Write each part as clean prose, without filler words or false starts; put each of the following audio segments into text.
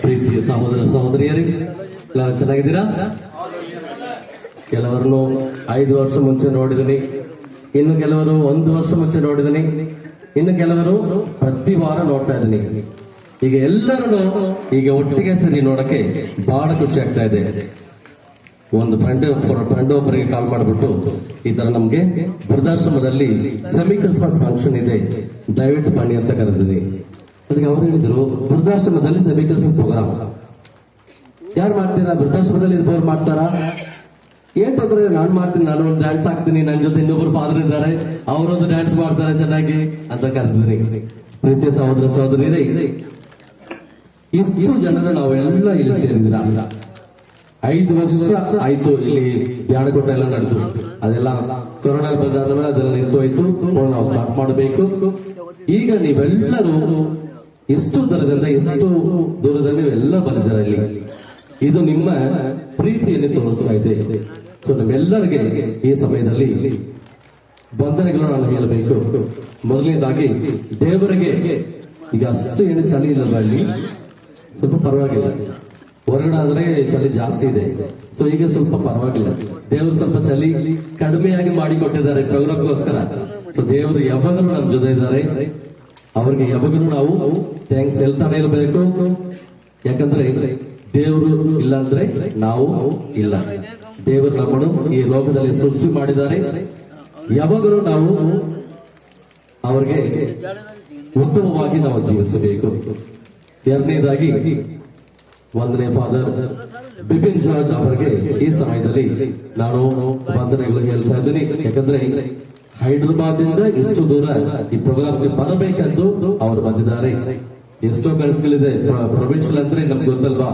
ಪ್ರೀತಿಯ ಸಹೋದರ ಸಹೋದರಿಯರೇ, ಎಲ್ಲರೂ ಚೆನ್ನಾಗಿದ್ದೀರಾ? ಕೆಲವರನ್ನು 5 ವರ್ಷ ಮುಂಚೆ ನೋಡಿದನಿ, ಇನ್ನು ಕೆಲವರು 1 ವರ್ಷ ಮುಂಚೆ ನೋಡಿದನಿ, ಇನ್ನು ಕೆಲವರು ಪ್ರತಿ ವಾರ ನೋಡ್ತಾ ಇದ್ದೀನಿ. ಈಗ ಎಲ್ಲರೂ ಈಗ ಒಟ್ಟಿಗೆ ಸೇರಿ ನೋಡಕ್ಕೆ ಬಹಳ ಖುಷಿ ಆಗ್ತಾ ಇದೆ. ಒಂದು ಫ್ರೆಂಡ್ ಒಬ್ಬರಿಗೆ ಕಾಲ್ ಮಾಡಿಬಿಟ್ಟು ಈ ತರ ನಮ್ಗೆ ವೃದ್ಧಾಶ್ರಮದಲ್ಲಿ ಸೆಮಿ ಕ್ರಿಸ್ಮಸ್ ಫಂಕ್ಷನ್ ಇದೆ, ದಯವಿಟ್ಟು ಬನ್ನಿ ಅಂತ ಕರೆದಿದ್ದೀನಿ. ಅದಕ್ಕೆ ಅವ್ರು ಹೇಳಿದ್ರು, ವೃದ್ಧಾಶ್ರಮದಲ್ಲಿ ಸೆಮಿ ಕ್ರಿಸ್ಮಸ್ ಪ್ರೋಗ್ರಾಮ್ ಯಾರು ಮಾಡ್ತೀರಾ? ವೃದ್ಧಾಶ್ರಮದಲ್ಲಿ ಇರ್ಬೋದು ಮಾಡ್ತಾರಾ? ಏಟಂದ್ರೆ ನಾನ್ ಮಾಡ್ತೀನಿ, ನಾನು ಒಂದು ಡ್ಯಾನ್ಸ್ ಹಾಕ್ತೀನಿ, ನನ್ನ ಜೊತೆ ಇನ್ನೊಬ್ರು ಫಾದರ್ ಇದ್ದಾರೆ, ಅವರೊಂದು ಡ್ಯಾನ್ಸ್ ಮಾಡ್ತಾರೆ ಚೆನ್ನಾಗಿ ಅಂತ ಕರೆದಿದ್ದೀನಿ. ಪ್ರೀತಿಯ ಸಹೋದರ ಸಹೋದರಿಯರೇ, ಇಷ್ಟು ಜನರು ನಾವೆಲ್ಲ ಇಲ್ಲಿ ಸೇರಿದಿರ. 5 ವರ್ಷ ಆಯ್ತು ಇಲ್ಲಿ ಬ್ಯಾಡಕೋಟೆ ಎಲ್ಲ ನಡೆದು, ಅದೆಲ್ಲ ಕೊರೋನಾ ಬಂದಾದ ಮೇಲೆ ಅದೆಲ್ಲ ನಿಂತೋಯ್ತು. ನಾವು ಸ್ಟಾರ್ಟ್ ಮಾಡಬೇಕು. ಈಗ ನೀವೆಲ್ಲರೂ ಎಷ್ಟು ದರದಿಂದ ಎಷ್ಟು ದೂರದಲ್ಲಿ ನೀವೆಲ್ಲ ಬಂದಿದ್ದಾರೆ ಇಲ್ಲಿ. ಇದು ನಿಮ್ಮ ಪ್ರೀತಿಯನ್ನು ತೋರಿಸ್ತಾ ಇದೆ. ಸೊ ನಿಮ್ಮೆಲ್ಲರಿಗೆ ಈ ಸಮಯದಲ್ಲಿ ವಂದನೆಗಳು ನಾನು ಹೇಳಬೇಕು. ಮೊದಲನೇದಾಗಿ ದೇವರಿಗೆ, ಈಗ ಅಷ್ಟು ಏನು ಚಳಿ ಇಲ್ಲದ ಇಲ್ಲಿ, ಸ್ವಲ್ಪ ಪರವಾಗಿಲ್ಲ. ಹೊರಗಡೆ ಆದ್ರೆ ಚಳಿ ಜಾಸ್ತಿ ಇದೆ, ಸೊ ಈಗ ಸ್ವಲ್ಪ ಪರವಾಗಿಲ್ಲ. ದೇವರು ಸ್ವಲ್ಪ ಚಳಿ ಕಡಿಮೆಯಾಗಿ ಮಾಡಿಕೊಟ್ಟಿದ್ದಾರೆ ಪ್ರೋಗ್ರಾಮ್ಗೋಸ್ಕರ. ಸೊ ದೇವರು ಯಾವಾಗಲೂ ನಮ್ಮ ಜೊತೆ ಇದ್ದಾರೆ. ಅವ್ರಿಗೆ ಯಾವಾಗಲೂ ನಾವು ಥ್ಯಾಂಕ್ಸ್ ಹೇಳ್ತಾನೆ ಇರಬೇಕು. ಯಾಕಂದ್ರೆ ದೇವರು ಇಲ್ಲ ಅಂದ್ರೆ ನಾವು ಇಲ್ಲ. ದೇವರು ನಮ್ಮನ್ನು ಈ ಲೋಕದಲ್ಲಿ ಸೃಷ್ಟಿ ಮಾಡಿದ್ದಾರೆ. ಯಾವಾಗಲೂ ನಾವು ಅವ್ರಿಗೆ ಉತ್ತಮವಾಗಿ ನಾವು ಜೀವಿಸಬೇಕು. ಎರಡನೇದಾಗಿ ವಂದನೆ ಫಾದರ್ ಬಿಪಿನ್ ಜಾರ್ಜ್ ಅವರಿಗೆ ಈ ಸಮಯದಲ್ಲಿ ನಾನು ವಂದನೆಗಳು ಹೇಳ್ತಾ ಇದ್ದೀನಿ. ಯಾಕಂದ್ರೆ ಹೈದರಾಬಾದ್ ಇಂದ ಇಷ್ಟು ದೂರ ಈ ಪ್ರೋಗ್ರಾಮ್ಗೆ ಬರಬೇಕೆಂದು ಅವರು ಬಂದಿದ್ದಾರೆ. ಎಷ್ಟೋ ಕನಸುಗಳಿದೆ, ಪ್ರೊವಿನ್ಷಿಯಲ್ ಅಂದ್ರೆ ನಮ್ಗೆ ಗೊತ್ತಲ್ವಾ,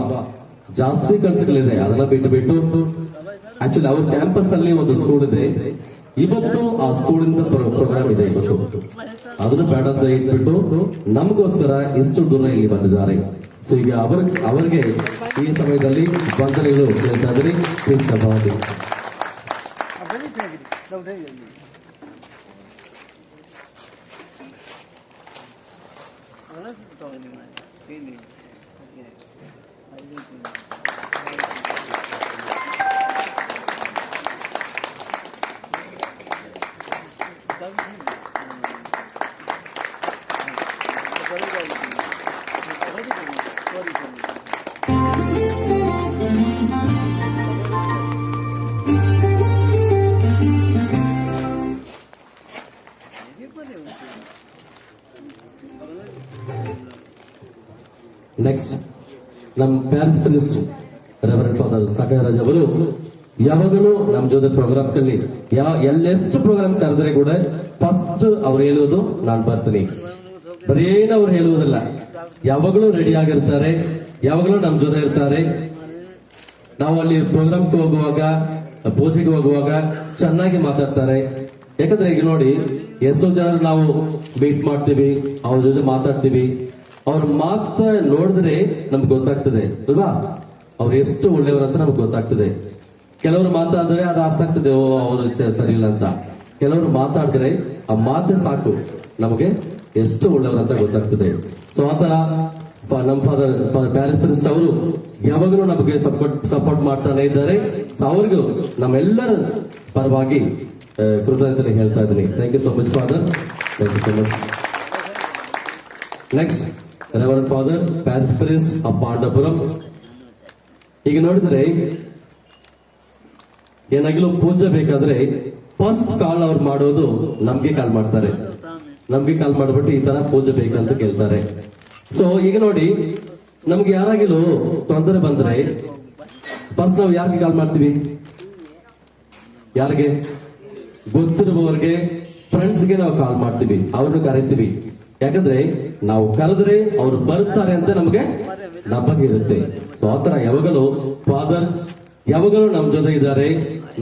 ಜಾಸ್ತಿ ಕನಸುಗಳಿದೆ. ಅದನ್ನ ಬಿಟ್ಟು ಆಕ್ಚುಲಿ ಅವ್ರ ಕ್ಯಾಂಪಸ್ ಅಲ್ಲಿ ಒಂದು ಸ್ಕೂಲ್ ಇದೆ. ಇವತ್ತು ಆ ಸ್ಕೂಲ್ ಇಂದ ಪ್ರೋಗ್ರಾಮ್ ಇದೆ ಇವತ್ತು. ಅದನ್ನು ಬೇಡ ಅಂತ ಇಟ್ಬಿಟ್ಟು ನಮಗೋಸ್ಕರ ಇಷ್ಟು ದೂರ ಇಲ್ಲಿ ಬಂದಿದ್ದಾರೆ. ಸೊ ಈಗ ಅವರಿಗೆ ಈ ಸಮಯದಲ್ಲಿ ವಂದನೆಗಳು ಹೇಳ್ತಾ ಇದ್ದೀನಿ. ಪ್ಲೀಸ್ ಸಭಾಪತಿ. ನೆಕ್ಸ್ಟ್ ನಮ್ಮ ಪ್ಯಾರಿಸ್ ಪ್ರಿಸ್ಟ್ ರೆವರೆಂಡ್ ಫಾದರ್ ಸಖರಾಜ್ ಅವರು ಯಾವಾಗಲೂ ನಮ್ಮ ಜೊತೆ ಪ್ರೋಗ್ರಾಮ್ಗಳಲ್ಲಿ ಎಲ್ಲೆಷ್ಟು ಪ್ರೋಗ್ರಾಮ್ ಕರೆದ್ರೆ ಕೂಡ ಫಸ್ಟ್ ಅವ್ರು ಹೇಳುವುದು ನಾನು ಬರ್ತೀನಿ. ಬರೇನು ಅವ್ರು ಹೇಳುವುದಿಲ್ಲ, ಯಾವಾಗಲೂ ರೆಡಿ ಆಗಿರ್ತಾರೆ, ಯಾವಾಗಲೂ ನಮ್ಮ ಜೊತೆ ಇರ್ತಾರೆ. ನಾವು ಅಲ್ಲಿ ಪ್ರೋಗ್ರಾಮ್ಗೆ ಹೋಗುವಾಗ, ಪೂಜೆಗೆ ಹೋಗುವಾಗ ಚೆನ್ನಾಗಿ ಮಾತಾಡ್ತಾರೆ. ಯಾಕಂದ್ರೆ ಈಗ ನೋಡಿ, ಎಷ್ಟೋ ಜನ ನಾವು ಮೀಟ್ ಮಾಡ್ತೀವಿ, ಅವ್ರ ಜೊತೆ ಮಾತಾಡ್ತೀವಿ. ಅವ್ರ ಮಾತ ನೋಡಿದ್ರೆ ನಮ್ಗೆ ಗೊತ್ತಾಗ್ತದೆ ಅಲ್ವಾ, ಅವ್ರು ಎಷ್ಟು ಒಳ್ಳೆಯವರು ನಮ್ಗೆ ಗೊತ್ತಾಗ್ತದೆ. ಕೆಲವರು ಮಾತಾಡಿದ್ರೆ ಅದು ಅರ್ಥ ಆಗ್ತದೆ, ಓ ಅವರು ಸರಿ ಇಲ್ಲ ಅಂತ. ಕೆಲವರು ಮಾತಾಡಿದ್ರೆ ಆ ಮಾತೇ ಸಾಕು ನಮಗೆ ಎಷ್ಟು ಒಳ್ಳೆಯವರಂತ ಗೊತ್ತಾಗ್ತದೆ. ಸೊ ಆತರ ನಮ್ಮ ಫಾದರ್ ಪ್ಯಾರಿಸ್ ಪ್ರಿಸ್ಟ್ ಅವರು ಯಾವಾಗಲೂ ನಮಗೆ ಸಪೋರ್ಟ್ ಮಾಡ್ತಾನೆ ಇದ್ದಾರೆ. ಸೊ ಅವ್ರಿಗೂ ನಮ್ಮೆಲ್ಲರ ಪರವಾಗಿ ಕೃತಜ್ಞತೆ ಹೇಳ್ತಾ ಇದ್ದೀನಿ. Thank you so much father, thank you so much. Next reverend father parish priest of Pandavapuram. ಈಗ ನೋಡಿದ್ರೆ ಏನಾಗಲೂ ಪೂಜೆ ಬೇಕಾದ್ರೆ ಫಸ್ಟ್ ಕಾಲ್ ಅವ್ರು ಮಾಡೋದು ನಮ್ಗೆ ಕಾಲ್ ಮಾಡ್ತಾರೆ. ನಮ್ಗೆ ಕಾಲ್ ಮಾಡ್ಬಿಟ್ಟು ಈ ತರ ಪೂಜೆ ಬೇಕಂತ ಕೇಳ್ತಾರೆ. ಸೊ ಈಗ ನೋಡಿ, ನಮ್ಗೆ ಯಾರಾಗಿಲೂ ತೊಂದರೆ ಬಂದ್ರೆ ಫಸ್ಟ್ ನಾವು ಯಾರಿಗೆ ಕಾಲ್ ಮಾಡ್ತೀವಿ? ಯಾರಿಗೆ ಗೊತ್ತಿರುವವರಿಗೆ, ಫ್ರೆಂಡ್ಸ್ಗೆ ನಾವು ಕಾಲ್ ಮಾಡ್ತೀವಿ, ಅವ್ರನ್ನ ಕರಿತೀವಿ. ಯಾಕಂದ್ರೆ ನಾವು ಕರೆದ್ರೆ ಅವ್ರು ಬರ್ತಾರೆ ಅಂತ ನಮಗೆ ನಂಬಿಕೆ ಇರುತ್ತೆ. ಸೊ ಆತರ ಯಾವಾಗಲೂ ಫಾದರ್ ಯಾವಾಗಲೂ ನಮ್ ಜೊತೆ ಇದ್ದಾರೆ,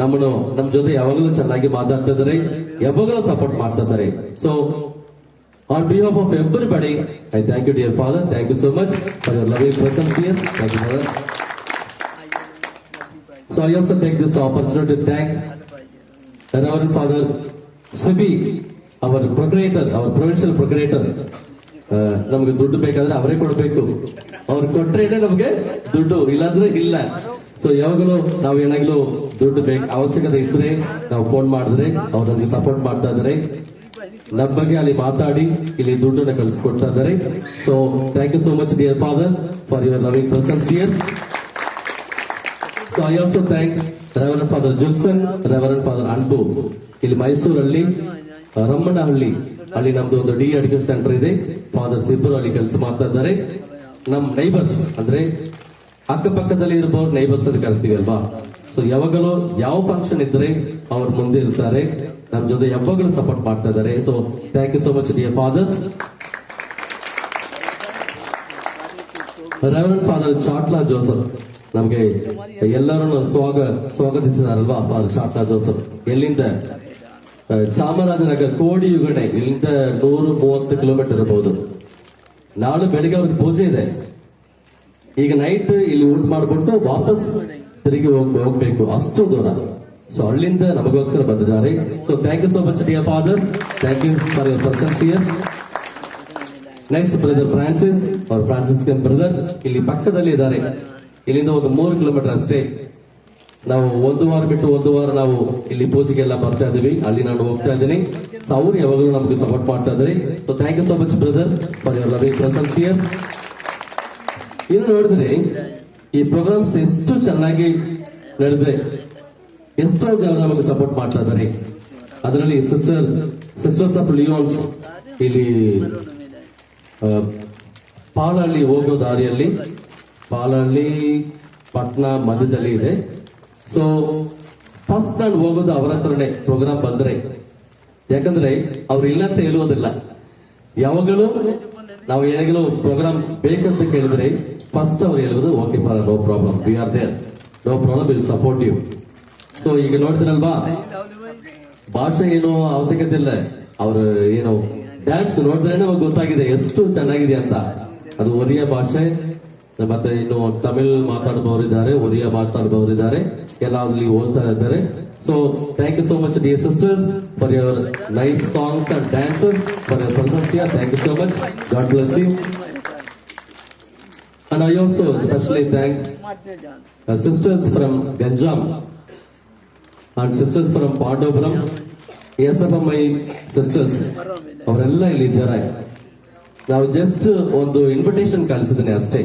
ನಮ್ ಜೊತೆ ಯಾವಾಗಲೂ ಚೆನ್ನಾಗಿ ಮಾತಾಡ್ತಾ ಇದ್ದಾರೆ, ಯಾವಾಗಲೂ ಸಪೋರ್ಟ್ ಮಾಡ್ತಾ ಇದ್ದಾರೆ. So on behalf of everybody, I thank you dear father, thank you so much for your loving presence here. Thank you father. So I also take this opportunity to thank Reverend Father Sibi, our procurator, our provincial procurator. ನಮ್ಗೆ ದುಡ್ಡು ಬೇಕಾದ್ರೆ ಅವರೇ ಕೊಡ್ಬೇಕು, ಅವ್ರು ಕೊಟ್ರೇನೆ ನಮ್ಗೆ ದುಡ್ಡು, ಇಲ್ಲಾಂದ್ರೆ ಇಲ್ಲ. ಸೊ ಯಾವಾಗಲೂ ನಾವು ಏನಾಗ್ಲೂ ದುಡ್ಡು ಅವಶ್ಯಕತೆ ಇದ್ರೆ ನಾವು ಫೋನ್ ಮಾಡಿದ್ರೆ ಅವ್ರು ನಮ್ಗೆ ಸಪೋರ್ಟ್ ಮಾಡ್ತಾ ಇದಾರೆ, ನಮ್ಮ ಬಗ್ಗೆ ಅಲ್ಲಿ ಮಾತಾಡಿ ಇಲ್ಲಿ ದುಡ್ಡನ್ನ ಕಳಿಸ್ಕೊಡ್ತಾ ಇದ್ದಾರೆ. So thank you so much dear father for your loving presence here. So I also thank reverend father Julson, reverend father Anbu. ಇಲ್ಲಿ ಮೈಸೂರಲ್ಲಿ ರಮ್ಮನಹಳ್ಳಿ ಅಲ್ಲಿ ನಮ್ದು ಒಂದು ಡಿ ಅಡಿಕೆ ಸೆಂಟರ್ ಇದೆ, ಫಾದರ್ಸ್ ಇಬ್ಬರು ಅಲ್ಲಿ ಕೆಲಸ ಮಾಡ್ತಾ ಇದ್ದಾರೆ. ನಮ್ ನೈಬರ್ಸ್ ಅಂದ್ರೆ ಅಕ್ಕಪಕ್ಕದಲ್ಲಿ ಇರಬಹುದು ನೈಬರ್ಸ್ ಅಂತ ಕರಿತೀವಿ ಅಲ್ವಾ. ಸೊ ಯಾವಾಗಲೂ ಯಾವ ಫಂಕ್ಷನ್ ಇದ್ರೆ ಅವ್ರ ಮುಂದೆ ಇರ್ತಾರೆ, ನಮ್ ಜೊತೆ ಯಾವಾಗಲೂ ಸಪೋರ್ಟ್ ಮಾಡ್ತಾ ಇದ್ದಾರೆ. So thank you so much dear fathers. Reverend father Chatla Joseph ನಮ್ಗೆ ಎಲ್ಲರನ್ನು ಸ್ವಾಗತಿಸಿದಾರಲ್ವಾ. ಫಾದರ್ ಚಾಟ್ಲಾ ಜೋಸಫ್ ಎಲ್ಲಿಂದ? ಚಾಮರಾಜನಗರ ಕೋಡಿಯುಗಣೆ, ಇಲ್ಲಿಂದ 130 ಕಿಲೋಮೀಟರ್ ಇರಬಹುದು. ನಾಳೆ ಬೆಳಿಗ್ಗೆ ಅವ್ರಿಗೆ ಪೂಜೆ ಇದೆ, ಈಗ ನೈಟ್ ಇಲ್ಲಿ ಊಟ ಮಾಡ್ಬಿಟ್ಟು ವಾಪಸ್ ತಿರುಗಿ ಹೋಗ್ಬೇಕು, ಅಷ್ಟು ದೂರ. ಸೊ ಅಲ್ಲಿಂದ ನಮಗೋಸ್ಕರ ಬಂದಿದ್ದಾರೆ. So thank you so much dear father, thank you for your persons here. Next brother Francis, ಅವ್ರ ಫ್ರಾನ್ಸಿಸ್ಕನ್ ಬ್ರದರ್ ಇಲ್ಲಿ ಪಕ್ಕದಲ್ಲಿ ಇದ್ದಾರೆ. ಇಲ್ಲಿಂದ ಒಂದು 3 ಕಿಲೋಮೀಟರ್ ಅಷ್ಟೇ. ನಾವು ಒಂದು ವಾರ ಬಿಟ್ಟು ಒಂದು ವಾರ ನಾವು ಇಲ್ಲಿ ಪೂಜೆಗೆಲ್ಲ ಬರ್ತಾ ಇದೀವಿ, ಅಲ್ಲಿ ನಾನು ಹೋಗ್ತಾ ಇದ್ದೀನಿ. ಸೊ ಅವ್ರು ಯಾವಾಗಲೂ ನಮ್ಗೆ ಸಪೋರ್ಟ್ ಮಾಡ್ತಾ ಇದ್ದಾರೆ. So thank you so much brother for your loving presence here. ಇನ್ನು ನೋಡಿದ್ರೆ ಈ ಪ್ರೋಗ್ರಾಮ್ಸ್ ಎಷ್ಟು ಚೆನ್ನಾಗಿ ನಡೆದ್ರೆ ಎಷ್ಟೋ ಜನ ನಮಗೆ ಸಪೋರ್ಟ್ ಮಾಡ್ತಾ ಇದ್ದಾರೆ. ಅದರಲ್ಲಿ ಸಿಸ್ಟರ್ಸ್ ಆಫ್ ಲಿಯೋನ್ಸ್ ಇಲ್ಲಿ ಪಾಲಹಳ್ಳಿ ಹೋಗೋ ದಾರಿಯಲ್ಲಿ, ಪಾಲಹಳ್ಳಿ ಪಟ್ನಾ ಮಧ್ಯದಲ್ಲಿ ಇದೆ. ಸೊ ಫಸ್ಟ್ ನಾನು ಹೋಗೋದು ಅವರ ಹತ್ರನೇ ಪ್ರೋಗ್ರಾಮ್ ಬಂದ್ರೆ, ಯಾಕಂದ್ರೆ ಅವ್ರು ಇಲ್ಲ ಅಂತ ಹೇಳುವುದಿಲ್ಲ. ಯಾವಾಗಲೂ ನಾವು ಏನಾಗಲೂ ಪ್ರೋಗ್ರಾಮ್ ಬೇಕಂತ ಕೇಳಿದ್ರೆ ಫಸ್ಟ್ ಅವ್ರು ಹೇಳುವುದು okay father, no problem, we are there, no problem, will support you. So ಈಗ ನೋಡ್ತೀರಲ್ವಾ, ಭಾಷೆ ಏನೋ ಅವಶ್ಯಕತೆ ಇಲ್ಲ, ಅವರು ಏನು ಡ್ಯಾನ್ಸ್ ನೋಡಿದ್ರೇನೆ ಅವಾಗ ಗೊತ್ತಾಗಿದೆ ಎಷ್ಟು ಚೆನ್ನಾಗಿದೆ ಅಂತ. ಅದು ಒರಿಯಾ ಭಾಷೆ, ಮತ್ತೆ ಇನ್ನು ತಮಿಳ್ ಮಾತಾಡುವವರಿದ್ದಾರೆ, ಒರಿಯಾ ಮಾತಾಡುವವರಿದ್ದಾರೆ, ಎಲ್ಲ ಅಲ್ಲಿ ಓದ್ತಾ ಇದ್ದಾರೆ. So thank you so much dear sisters for your nice songs and dances, for your presence here. Thank you so much, God bless you. And I also especially thank sisters from Ganjam and sisters from Pandapuram, SFMI sisters, ಅವರೆಲ್ಲ ಇಲ್ಲಿ ಇದ್ದಾರೆ. ನಾವು just ಒಂದು invitation ಕಳಿಸಿದ್ದೀನಿ ಅಷ್ಟೇ,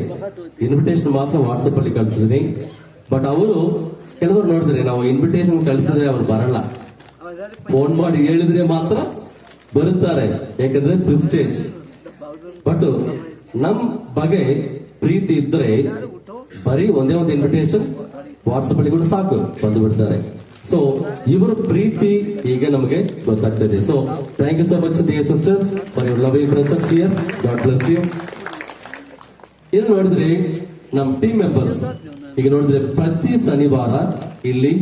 invitation ಮಾತ್ರ WhatsApp ಅಲ್ಲಿ ಕಳಿಸಿದ್ದೀನಿ. But ಅವರು ಕೆಲವರು ನೋಡಿದ್ರೆ ನಾವು ಇನ್ವಿಟೇಷನ್ ಕಳಿಸಿದ್ರೆ ಅವ್ರು ಬರಲ್ಲ, ಫೋನ್ ಮಾಡಿ ಹೇಳಿದ್ರೆ ಮಾತ್ರ ಬರುತ್ತಾರೆ, ಯಾಕಂದ್ರೆ ಪ್ರಿಸ್ಟೇಜ್. ಬಟ್ ನಮ್ ಬಗ್ಗೆ ಪ್ರೀತಿ ಇದ್ರೆ ಬರೀ ಒಂದೇ ಒಂದು ಇನ್ವಿಟೇಷನ್ ವಾಟ್ಸಪ್ ಅಲ್ಲಿ ಕೂಡ ಸಾಕು, ಬಂದು ಬಿಡ್ತಾರೆ. ಸೊ ಇವರ ಪ್ರೀತಿ ಈಗ ನಮಗೆ ಗೊತ್ತಾಗ್ತದೆ. So thank you so much dear sisters for your loving presence here, God bless you. ಇಲ್ಲಿ ನೋಡಿದ್ರೆ ನಮ್ ಟೀಮ್ ಮೆಂಬರ್ಸ್ ಈಗ ನೋಡಿದ್ರೆ ಪ್ರತಿ ಶನಿವಾರ ಇಲ್ಲಿ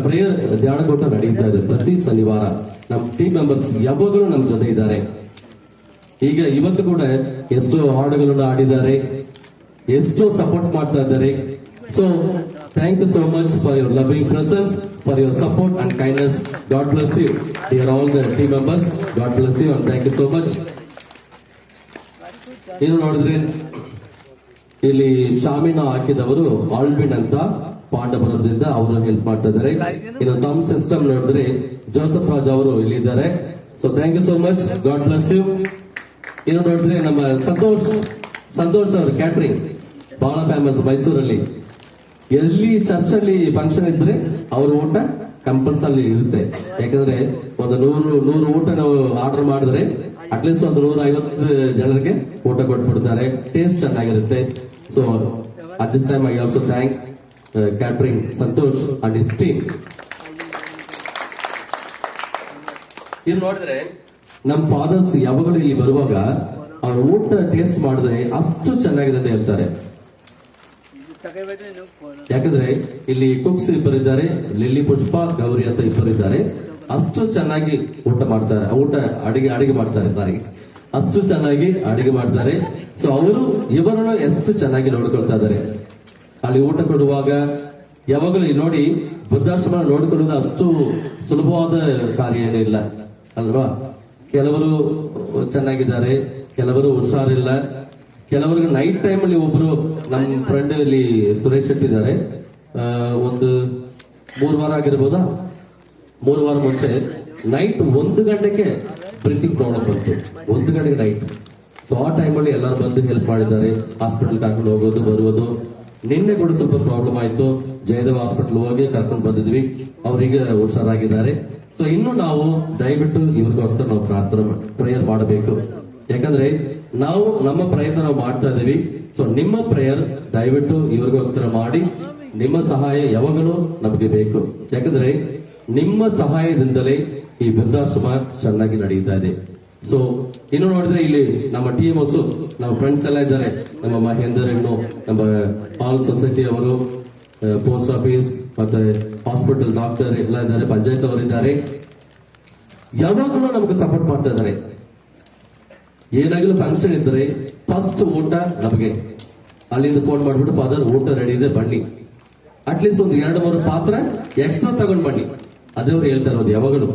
ಪ್ರೇಯರ್ ಧ್ಯಾನಕೂಟ ನಡೀತಾ ಇದೆ. ಪ್ರತಿ ಶನಿವಾರ ನಮ್ ಟೀಮ್ ಮೆಂಬರ್ಸ್ ಯಾವಾಗಲೂ ನಮ್ ಜೊತೆ ಇದ್ದಾರೆ. ಈಗ ಇವತ್ತು ಕೂಡ ಎಷ್ಟೋ ಹಾಡುಗಳನ್ನು ಆಡಿದ್ದಾರೆ, ಎಷ್ಟೋ ಸಪೋರ್ಟ್ ಮಾಡ್ತಾ ಇದ್ದಾರೆ. So thank you so much for your loving presence, for your support and kindness. God bless you dear all the team members, God bless you and thank you so much. ಇನ್ನು ನೋಡಿದ್ರೆ ಇಲ್ಲಿ ಶಾಮಿನ ಹಾಕಿದವರು ಆಲ್ಬಿನ್ ಅಂತ ಪಾಂಡವರದಿಂದ ಅವರು help ಮಾಡ್ತಾ ಇದ್ದಾರೆ. ಇನ್ನು some system ನೋಡಿದ್ರೆ Joseph Raj ಅವರು ಇಲ್ಲಿ ಇದ್ದಾರೆ. So thank you so much, God bless you. ಇನ್ನು ನೋಡಿದ್ರೆ ನಮ್ಮ ಸಂತೋಷ್ ಅವರು ಕ್ಯಾಟ್ರಿಂಗ್ ಬಹಳ ಫೇಮಸ್ ಮೈಸೂರಲ್ಲಿ. ಎಲ್ಲಿ ಚರ್ಚಲ್ಲಿ ಫಂಕ್ಷನ್ ಇದ್ರೆ ಅವ್ರ ಊಟ ಕಂಪಲ್ಸರಿ ಇರುತ್ತೆ. ಯಾಕಂದ್ರೆ ಒಂದು 100 ಊಟ ನಾವು ಆರ್ಡರ್ ಮಾಡಿದ್ರೆ ಅಟ್ಲೀಸ್ಟ್ ಒಂದು 150 ಜನರಿಗೆ ಊಟ ಕೊಟ್ಬಿಡ್ತಾರೆ, ಟೇಸ್ಟ್ ಚೆನ್ನಾಗಿರುತ್ತೆ. So at this time I also thank catering Santosh and his team. ಇದು ನೋಡಿದ್ರೆ ನಮ್ ಫಾದರ್ಸ್ ಯಾವಾಗಲೂ ಇಲ್ಲಿ ಬರುವಾಗ ಅವ್ರ ಊಟ ಟೇಸ್ಟ್ ಮಾಡಿದ್ರೆ ಅಷ್ಟು ಚೆನ್ನಾಗಿದೆ ಅಂತ ಹೇಳ್ತಾರೆ. ಯಾಕಂದ್ರೆ ಇಲ್ಲಿ ಕುಕ್ಸ್ ಇಬ್ಬರಿದ್ದಾರೆ, ಲಿಲ್ಲಿ ಪುಷ್ಪ ಗೌರಿ ಅಂತ ಇಬ್ಬರಿದ್ದಾರೆ. ಅಷ್ಟು ಚೆನ್ನಾಗಿ ಊಟ ಮಾಡ್ತಾರೆ, ಅಡಿಗೆ ಮಾಡ್ತಾರೆ, ಸಾರಿ, ಅಷ್ಟು ಚೆನ್ನಾಗಿ ಅಡಿಗೆ ಮಾಡ್ತಾರೆ. ಸೊ ಅವರು ಇವರನ್ನು ಎಷ್ಟು ಚೆನ್ನಾಗಿ ನೋಡ್ಕೊಳ್ತಾ ಇದ್ದಾರೆ. ಅಲ್ಲಿ ಊಟ ಕೊಡುವಾಗ ಯಾವಾಗಲೂ ನೋಡಿ, ವೃದ್ಧಾಶ್ರಮ ನೋಡಿಕೊಳ್ಳುವುದು ಅಷ್ಟು ಸುಲಭವಾದ ಕಾರ್ಯ ಏನಿಲ್ಲ ಅಲ್ವಾ. ಕೆಲವರು ಚೆನ್ನಾಗಿದ್ದಾರೆ, ಕೆಲವರು ಹುಷಾರಿಲ್ಲ, ಕೆಲವರಿಗೆ ನೈಟ್ ಟೈಮ್ ಅಲ್ಲಿ ಒಬ್ರು ನಮ್ಮ ಫ್ರೆಂಡ್ ಇಲ್ಲಿ ಸುರೇಶ್ ಶೆಟ್ಟಿ ಇದ್ದಾರೆ. ಒಂದು 3 ವಾರ ಆಗಿರ್ಬೋದಾ, 3 ವಾರ ಮುಂಚೆ ನೈಟ್ 1 ಗಂಟೆಗೆ ಬ್ರೀತಿಂಗ್ ಪ್ರಾಬ್ಲಮ್ ಬಂತು. 1 ಗಂಟೆಗೆ ನೈಟ್. ಸೊ ಆ ಟೈಮಲ್ಲಿ ಎಲ್ಲರೂ ಬಂದು ಹೆಲ್ಪ್ ಮಾಡಿದ್ದಾರೆ, ಹಾಸ್ಪಿಟಲ್ ಕರ್ಕೊಂಡು ಹೋಗೋದು ಬರುವುದು. ನಿನ್ನೆ ಕೂಡ ಸ್ವಲ್ಪ ಪ್ರಾಬ್ಲಮ್ ಆಯ್ತು, ಜಯದೇವ್ ಹಾಸ್ಪಿಟಲ್ ಹೋಗಿ ಕರ್ಕೊಂಡು ಬಂದಿದ್ವಿ, ಅವರಿಗೆ ಹುಷಾರಾಗಿದ್ದಾರೆ. ಸೊ ಇನ್ನು ನಾವು ದಯವಿಟ್ಟು ಇವ್ರಿಗೋಸ್ಕರ ನಾವು ಪ್ರೇಯರ್ ಮಾಡಬೇಕು. ಯಾಕಂದ್ರೆ ನಾವು ನಮ್ಮ ಪ್ರಯತ್ನ ನಾವು ಮಾಡ್ತಾ ಇದೀವಿ. ಸೊ ನಿಮ್ಮ ಪ್ರೇಯರ್ ದಯವಿಟ್ಟು ಇವ್ರಿಗೋಸ್ಕರ ಮಾಡಿ. ನಿಮ್ಮ ಸಹಾಯ ಯಾವಾಗಲೂ ನಮಗೆ ಬೇಕು. ಯಾಕಂದ್ರೆ ನಿಮ್ಮ ಸಹಾಯದಿಂದಲೇ ಈ ವೃದ್ಧಾಶ್ರಮ ಚೆನ್ನಾಗಿ ನಡೀತಾ ಇದೆ. ಸೊ ಇನ್ನು ನೋಡಿದ್ರೆ ಇಲ್ಲಿ ನಮ್ಮ ಟೀಮ್ ಹೊಸು ನಮ್ಮ ಫ್ರೆಂಡ್ಸ್ ಎಲ್ಲ ಇದ್ದಾರೆ. ನಮ್ಮ ಮಹೇಂದರ್ ಇನ್ನು ನಮ್ಮ ಆಲ್ ಸೊಸೈಟಿ ಅವರು, ಪೋಸ್ಟ್ ಆಫೀಸ್ ಮತ್ತೆ ಹಾಸ್ಪಿಟಲ್ ಡಾಕ್ಟರ್ ಎಲ್ಲ ಇದ್ದಾರೆ, ಪಂಚಾಯತ್ ಅವರು ಇದ್ದಾರೆ. ಯಾವಾಗಲೂ ನಮಗೆ ಸಪೋರ್ಟ್ ಮಾಡ್ತಾ ಇದ್ದಾರೆ. ಏನಾಗಲೂ ಫಂಕ್ಷನ್ ಇದ್ರೆ ಫಸ್ಟ್ ಊಟ ನಮಗೆ ಅಲ್ಲಿಂದ ಫೋನ್ ಮಾಡ್ಬಿಟ್ಟು, ಫಾದರ್ ಊಟ ರೆಡಿ ಇದೆ ಬನ್ನಿ, ಅಟ್ಲೀಸ್ಟ್ ಒಂದು 2-3 ಪಾತ್ರ ಎಕ್ಸ್ಟ್ರಾ ತಗೊಂಡ್ ಬನ್ನಿ, ಅದೇ ಅವ್ರು ಹೇಳ್ತಾ ಇರೋದು ಯಾವಾಗಲೂ.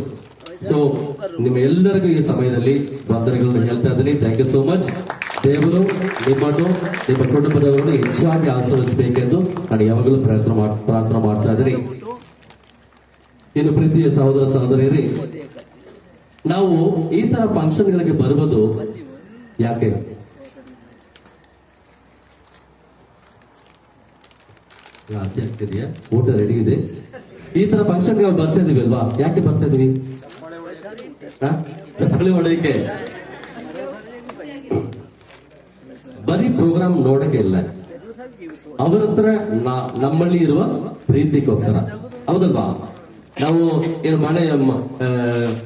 ಸೊ ನಿಮ್ಮ ಎಲ್ಲರಿಗೂ ಈ ಸಮಯದಲ್ಲಿ ವಂದನೆಗಳನ್ನು ಹೇಳ್ತಾ ಇದ್ದೀನಿ. Thank you so much. ದೇವರು ನಿಮ್ಮನ್ನು ನಿಮ್ಮ ಕುಟುಂಬದವರನ್ನು ಹೆಚ್ಚಾಗಿ ಆಶೀರ್ವದಿಸಬೇಕೆಂದು ನಾನು ಯಾವಾಗಲೂ ಪ್ರಾರ್ಥನೆ ಮಾಡ್ತಾ ಇದ್ದೀನಿ. ಇನ್ನು ಪ್ರೀತಿಯ ಸಹೋದರ ಸಹೋದರಿಯರೇ, ನಾವು ಈ ತರ ಫಂಕ್ಷನ್ಗಳಿಗೆ ಬರುವುದು ಯಾಕೆ? ಆಸೆ ಆಗ್ತಿದೆಯಾ? ಊಟ ರೆಡಿ ಇದೆ. ಈ ತರ ಫಂಕ್ಷನ್ಗೆ ನಾವು ಬರ್ತಾ ಇದೀವಿ ಅಲ್ವಾ? ಯಾಕೆ ಬರ್ತಾ ಇದೀವಿ? ಚಪ್ಪಲಿ ಹೊಡೆಯಕ್ಕೆ, ಬರೀ ಪ್ರೋಗ್ರಾಮ್ ನೋಡಕ್ಕೆ ಇಲ್ಲ, ಅವರ ಹತ್ರ ನಮ್ಮಲ್ಲಿ ಇರುವ ಪ್ರೀತಿಗೋಸ್ಕರ. ಹೌದಲ್ವಾ? ನಾವು ಏನು ಮನೆ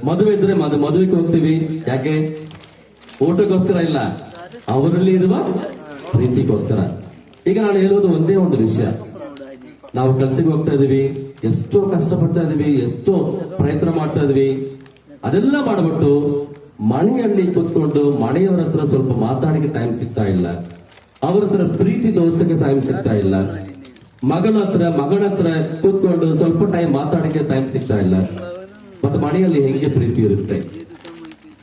ಮದುವೆ ಇದ್ರೆ ಮದುವೆಗೆ ಹೋಗ್ತೀವಿ, ಯಾಕೆ? ಊಟಕ್ಕೋಸ್ಕರ ಇಲ್ಲ, ಅವರಲ್ಲಿ ಇರುವ ಪ್ರೀತಿಗೋಸ್ಕರ. ಈಗ ನಾನು ಹೇಳುವುದು ಒಂದೇ ಒಂದು ವಿಷಯ. ನಾವು ಕೆಲ್ಸಕ್ಕೆ ಹೋಗ್ತಾ ಇದೀವಿ, ಎಷ್ಟೋ ಕಷ್ಟಪಡ್ತಾ ಇದೀವಿ, ಎಷ್ಟೋ ಪ್ರಯತ್ನ ಮಾಡ್ತಾ ಇದೀವಿ. ಅದೆಲ್ಲ ಮಾಡ್ಬಿಟ್ಟು ಮನೆಯಲ್ಲಿ ಕೂತ್ಕೊಂಡು ಮನೆಯವರ ಹತ್ರ ಸ್ವಲ್ಪ ಮಾತಾಡಕ್ಕೆ ಟೈಮ್ ಸಿಗ್ತಾ ಇಲ್ಲ, ಅವ್ರ ಹತ್ರ ಪ್ರೀತಿ ತೋರ್ಸಕ್ಕೆ ಟೈಮ್ ಸಿಗ್ತಾ ಇಲ್ಲ, ಮಗನ ಹತ್ರ ಕೂತ್ಕೊಂಡು ಸ್ವಲ್ಪ ಟೈಮ್ ಮಾತಾಡಕ್ಕೆ ಟೈಮ್ ಸಿಗ್ತಾ ಇಲ್ಲ. ಮತ್ತೆ ಮನೆಯಲ್ಲಿ ಹೆಂಗೆ ಪ್ರೀತಿ ಇರುತ್ತೆ?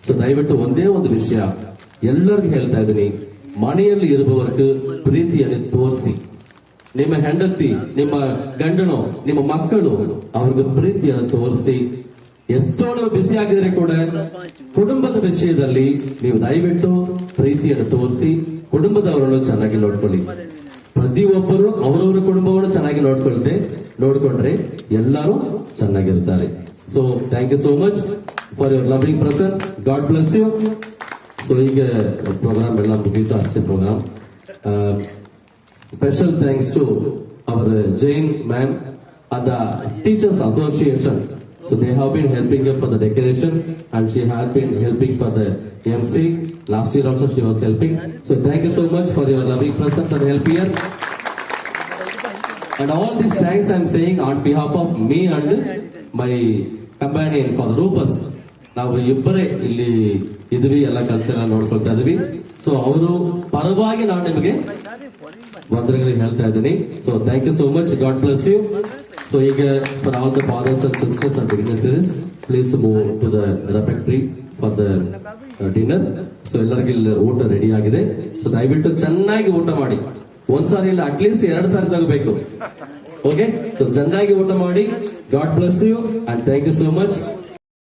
ಸೊ ದಯವಿಟ್ಟು ಒಂದೇ ಒಂದು ವಿಷಯ ಎಲ್ಲರಿಗೂ ಹೇಳ್ತಾ ಇದ್ದೀನಿ, ಮನೆಯಲ್ಲಿ ಇರುವವರೆಗೂ ಪ್ರೀತಿಯನ್ನು ತೋರಿಸಿ. ನಿಮ್ಮ ಹೆಂಡತಿ, ನಿಮ್ಮ ಗಂಡನು, ನಿಮ್ಮ ಮಕ್ಕಳು, ಅವ್ರಿಗೆ ಪ್ರೀತಿಯನ್ನು ತೋರಿಸಿ. ಎಷ್ಟೋ ನೀವು ಬಿಸಿ ಆಗಿದ್ರೆ ಕೂಡ ಕುಟುಂಬದ ವಿಷಯದಲ್ಲಿ ನೀವು ದಯವಿಟ್ಟು ಪ್ರೀತಿಯನ್ನು ತೋರಿಸಿ ಕುಟುಂಬದವರನ್ನು ಚೆನ್ನಾಗಿ ನೋಡ್ಕೊಳ್ಳಿ. ಪ್ರತಿಯೊಬ್ಬರು ಅವರವರ ಕುಟುಂಬವನ್ನು ಚೆನ್ನಾಗಿ ನೋಡ್ಕೊಂಡ್ರೆ ಎಲ್ಲರೂ ಚೆನ್ನಾಗಿರ್ತಾರೆ. So thank you so much for your loving presence. God bless you. So ಈಗ ಪ್ರೋಗ್ರಾಮ್ ಎಲ್ಲ ಮುಗಿಯಿತು, ಅಷ್ಟೇ program. Special thanks to our Jain ma'am and the Teachers Association. So they have been helping her for the decoration and she has been helping for the MC. Last year also she was helping. So thank you so much for your loving presence and help here. And all these thanks I am saying on behalf of me and my companion for the Rufus. ನಾವು ಇಬ್ಬರೇ ಇಲ್ಲಿ ಇದ್ವಿ, ಎಲ್ಲ ಕೆಲಸ ಎಲ್ಲ ನೋಡ್ಕೊಳ್ತಾ ಇದ್ವಿ. So ಅವರು ಪರವಾಗಿ ನಾನು ನಿಮಗೆ ವಂದನೆಗಳು ಹೇಳ್ತಾ ಇದ್ದೀನಿ. So thank you so much. God bless you. So ಈಗ for all the fathers and sisters and dignitaries, please move to the refectory for the dinner. So ಎಲ್ಲರಿಗೂ ಇಲ್ಲಿ ಊಟ ರೆಡಿ ಆಗಿದೆ. ಸೊ ದಯವಿಟ್ಟು ಚೆನ್ನಾಗಿ ಊಟ ಮಾಡಿ. ಒಂದ್ಸಾರಿ ಇಲ್ಲ, ಅಟ್ಲೀಸ್ಟ್ 2 ಸಾರಿ ತಗೋಬೇಕು. ಓಕೆ? ಸೊ ಚೆನ್ನಾಗಿ ಊಟ ಮಾಡಿ. God bless you and thank you so much.